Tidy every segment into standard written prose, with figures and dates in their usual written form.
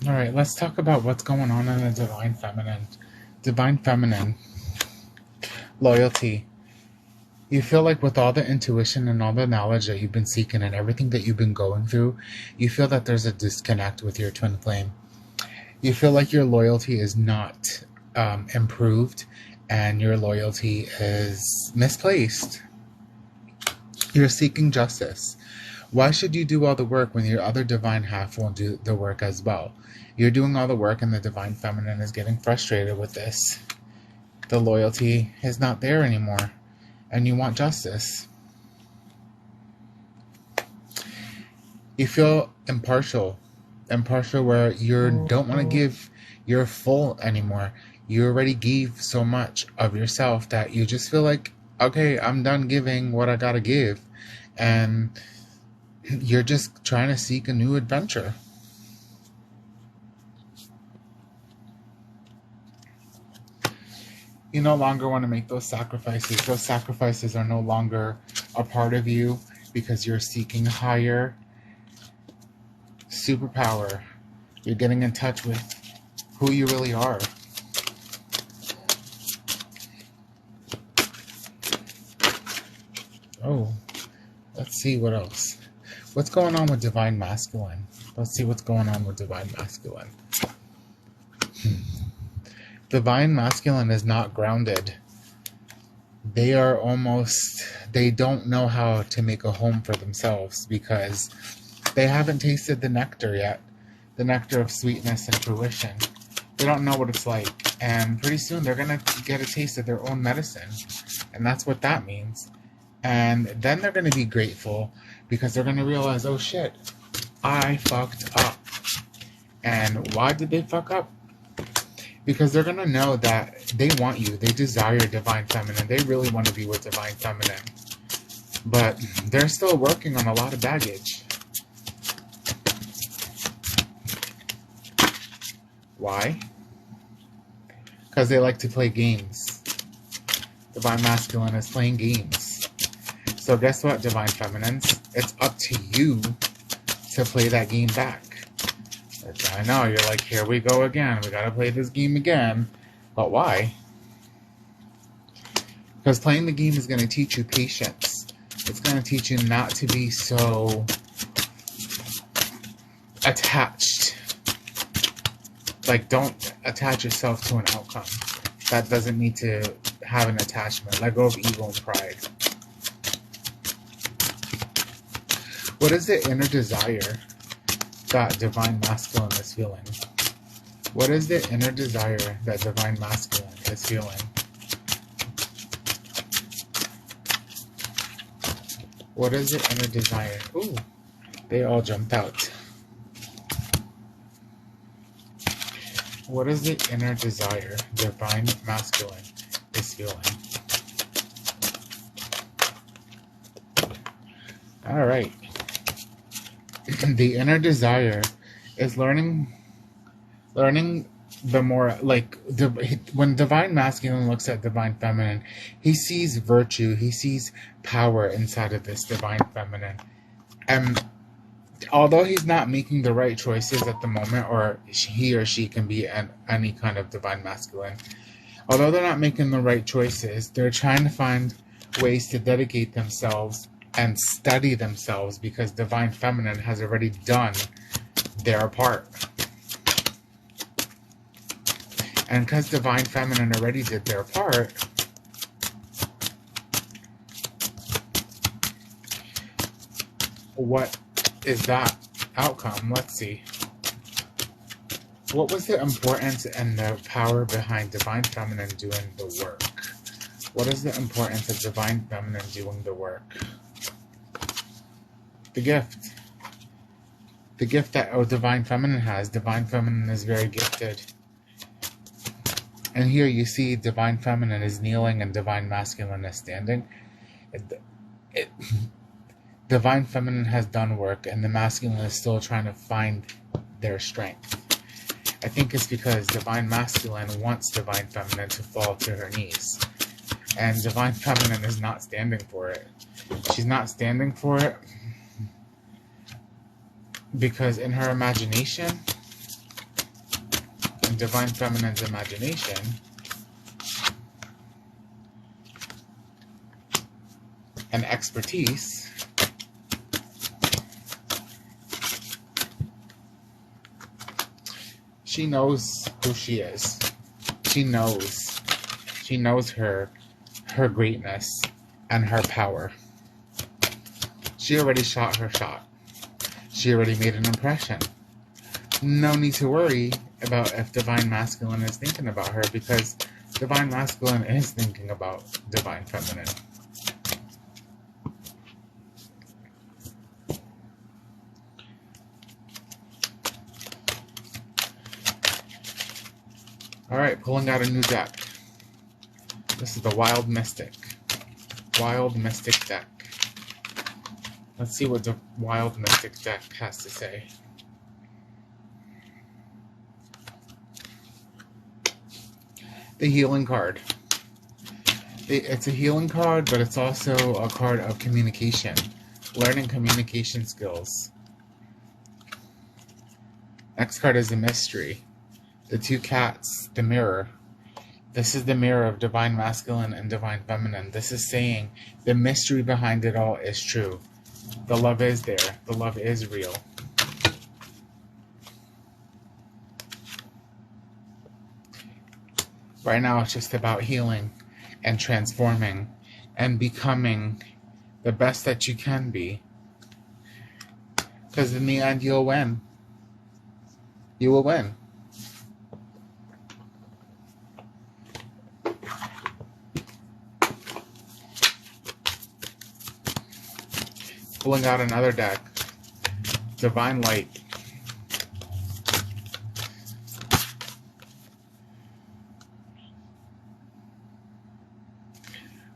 All right, let's talk about what's going on in the Divine Feminine. Divine Feminine, loyalty. You feel like with all the intuition and all the knowledge that you've been seeking and everything that you've been going through, you feel that there's a disconnect with your twin flame. You feel like your loyalty is not improved and your loyalty is misplaced. You're seeking justice. Why should you do all the work when your other divine half won't do the work as well? You're doing all the work and the Divine Feminine is getting frustrated with this. The loyalty is not there anymore and you want justice. You feel impartial where you don't want to give your full anymore. You already gave so much of yourself that you just feel like, okay, I'm done giving what I gotta give. And you're just trying to seek a new adventure. You no longer want to make those sacrifices. Those sacrifices are no longer a part of you because you're seeking higher superpower. You're getting in touch with who you really are. Oh, let's see what else. What's going on with Divine Masculine? Let's see what's going on with Divine Masculine. Divine Masculine is not grounded. They don't know how to make a home for themselves because they haven't tasted the nectar yet. The nectar of sweetness and fruition. They don't know what it's like. And pretty soon they're going to get a taste of their own medicine. And that's what that means. And then they're going to be grateful because they're going to realize, oh shit, I fucked up. And why did they fuck up? Because they're going to know that they want you. They desire Divine Feminine. They really want to be with Divine Feminine. But they're still working on a lot of baggage. Why? Because they like to play games. Divine Masculine is playing games. So guess what, Divine Feminines? It's up to you to play that game back. I know, you're like, here we go again. We gotta play this game again. But why? Because playing the game is going to teach you patience. It's going to teach you not to be so attached. Like, don't attach yourself to an outcome. That doesn't need to have an attachment. Let go of ego and pride. What is the inner desire that Divine Masculine is feeling? What is the inner desire that Divine Masculine is feeling? What is the inner desire? Ooh, they all jumped out. What is the inner desire Divine Masculine is feeling? All right. The inner desire is learning the more, like, when Divine Masculine looks at Divine Feminine, he sees virtue, he sees power inside of this Divine Feminine. And although he's not making the right choices at the moment, or he or she can be any kind of Divine Masculine, although they're not making the right choices, they're trying to find ways to dedicate themselves and study themselves because Divine Feminine has already done their part. And because Divine Feminine already did their part, what is that outcome? Let's see. What was the importance and the power behind Divine Feminine doing the work? What is the importance of Divine Feminine doing the work? The gift. The gift that Divine Feminine has. Divine Feminine is very gifted. And here you see Divine Feminine is kneeling and Divine Masculine is standing. Divine Feminine has done work and the Masculine is still trying to find their strength. I think it's because Divine Masculine wants Divine Feminine to fall to her knees. And Divine Feminine is not standing for it. She's not standing for it because in her imagination, Divine Feminine's imagination, and expertise, she knows who she is. She knows her greatness and her power. She already shot her shot. She already made an impression. No need to worry about if Divine Masculine is thinking about her, because Divine Masculine is thinking about Divine Feminine. Alright, pulling out a new deck. This is the Wild Mystic. Wild Mystic deck. Let's see what the Wild Mystic deck has to say. The Healing card. It's a healing card, but it's also a card of communication. Learning communication skills. Next card is the Mystery. The two cats, the Mirror. This is the mirror of Divine Masculine and Divine Feminine. This is saying the mystery behind it all is true. The love is there. The love is real. Right now it's just about healing and transforming and becoming the best that you can be. Because in the end, you'll win. You will win. Pulling out another deck. Divine Light.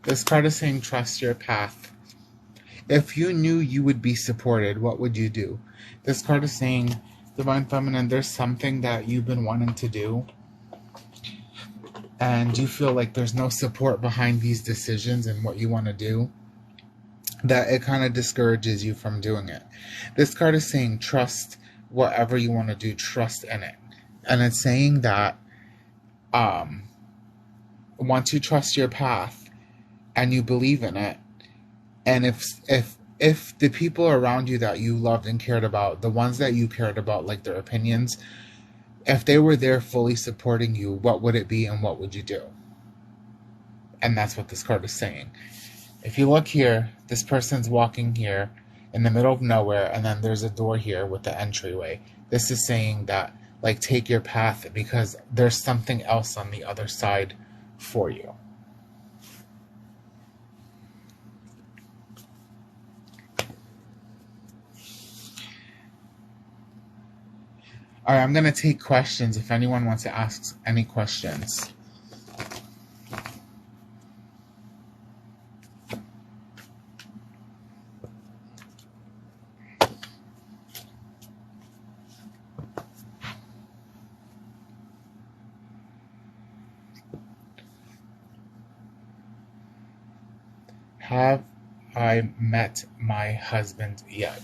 This card is saying trust your path. If you knew you would be supported, what would you do? This card is saying, Divine Feminine, there's something that you've been wanting to do, and you feel like there's no support behind these decisions and what you want to do, that it kind of discourages you from doing it. This card is saying trust whatever you want to do, trust in it. And it's saying that once you trust your path and you believe in it, and if the people around you that you loved and cared about, the ones that you cared about, like their opinions, if they were there fully supporting you, what would it be and what would you do? And that's what this card is saying. If you look here, this person's walking here in the middle of nowhere, and then there's a door here with the entryway. This is saying that, like, take your path, because there's something else on the other side for you. Alright, I'm going to take questions if anyone wants to ask any questions. Have I met my husband yet?